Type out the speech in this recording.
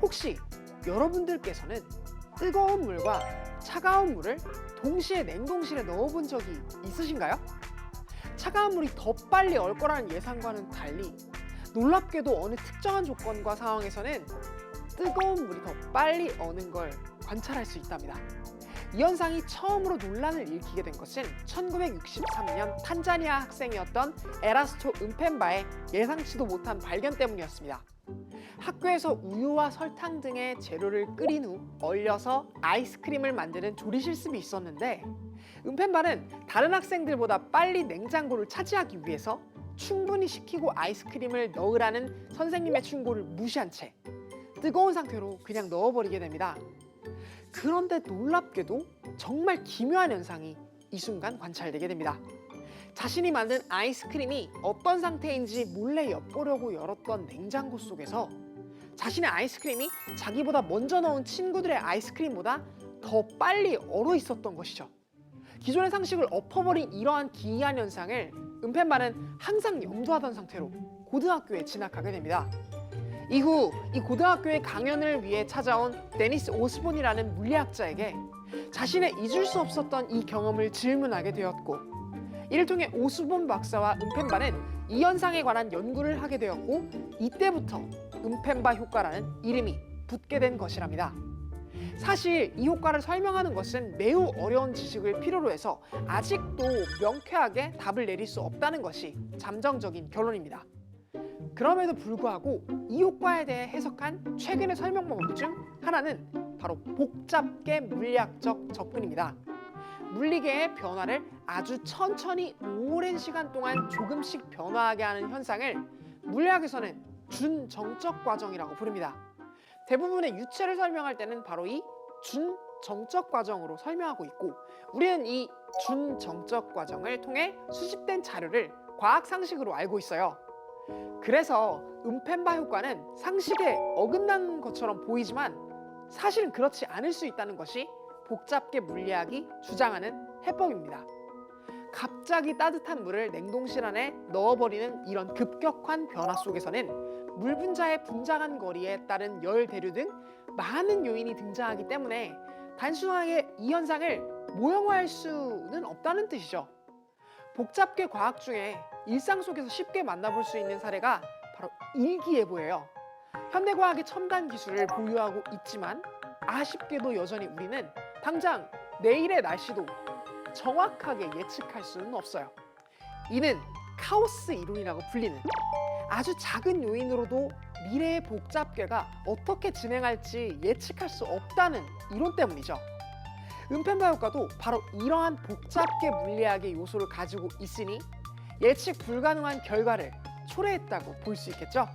혹시 여러분들께서는 뜨거운 물과 차가운 물을 동시에 냉동실에 넣어본 적이 있으신가요? 차가운 물이 더 빨리 얼 거라는 예상과는 달리 놀랍게도 어느 특정한 조건과 상황에서는 뜨거운 물이 더 빨리 어는 걸 관찰할 수 있답니다. 이 현상이 처음으로 논란을 일으키게 된 것은 1963년 탄자니아 학생이었던 에라스토 은펜바의 예상치도 못한 발견 때문이었습니다. 학교에서 우유와 설탕 등의 재료를 끓인 후 얼려서 아이스크림을 만드는 조리 실습이 있었는데 은펜바는 다른 학생들보다 빨리 냉장고를 차지하기 위해서 충분히 식히고 아이스크림을 넣으라는 선생님의 충고를 무시한 채 뜨거운 상태로 그냥 넣어버리게 됩니다. 그런데 놀랍게도 정말 기묘한 현상이 이 순간 관찰되게 됩니다. 자신이 만든 아이스크림이 어떤 상태인지 몰래 엿보려고 열었던 냉장고 속에서 자신의 아이스크림이 자기보다 먼저 넣은 친구들의 아이스크림보다 더 빨리 얼어 있었던 것이죠. 기존의 상식을 엎어버린 이러한 기이한 현상을 은펜바는 항상 염두하던 상태로 고등학교에 진학하게 됩니다. 이후 이 고등학교의 강연을 위해 찾아온 데니스 오스본이라는 물리학자에게 자신의 잊을 수 없었던 이 경험을 질문하게 되었고, 이를 통해 오스본 박사와 은펜바는 이 현상에 관한 연구를 하게 되었고, 이때부터 은펜바 효과라는 이름이 붙게 된 것이랍니다. 사실 이 효과를 설명하는 것은 매우 어려운 지식을 필요로 해서 아직도 명쾌하게 답을 내릴 수 없다는 것이 잠정적인 결론입니다. 그럼에도 불구하고 이 효과에 대해 해석한 최근의 설명 방법 중 하나는 바로 복잡계 물리학적 접근입니다. 물리계의 변화를 아주 천천히 오랜 시간 동안 조금씩 변화하게 하는 현상을 물리학에서는 준정적 과정이라고 부릅니다. 대부분의 유체를 설명할 때는 바로 이 준정적 과정으로 설명하고 있고, 우리는 이 준정적 과정을 통해 수집된 자료를 과학 상식으로 알고 있어요. 그래서 은펜바 효과는 상식에 어긋난 것처럼 보이지만 사실은 그렇지 않을 수 있다는 것이 복잡계 물리학이 주장하는 해법입니다. 갑자기 따뜻한 물을 냉동실 안에 넣어버리는 이런 급격한 변화 속에서는 물 분자의 분자간 거리에 따른 열 대류 등 많은 요인이 등장하기 때문에 단순하게 이 현상을 모형화할 수는 없다는 뜻이죠. 복잡계 과학 중에 일상 속에서 쉽게 만나볼 수 있는 사례가 바로 일기예보예요. 현대과학의 첨단 기술을 보유하고 있지만 아쉽게도 여전히 우리는 당장 내일의 날씨도 정확하게 예측할 수는 없어요. 이는 카오스 이론이라고 불리는 아주 작은 요인으로도 미래의 복잡계가 어떻게 진행할지 예측할 수 없다는 이론 때문이죠. 은펜바 효과도 바로 이러한 복잡계 물리학의 요소를 가지고 있으니 예측 불가능한 결과를 초래했다고 볼 수 있겠죠.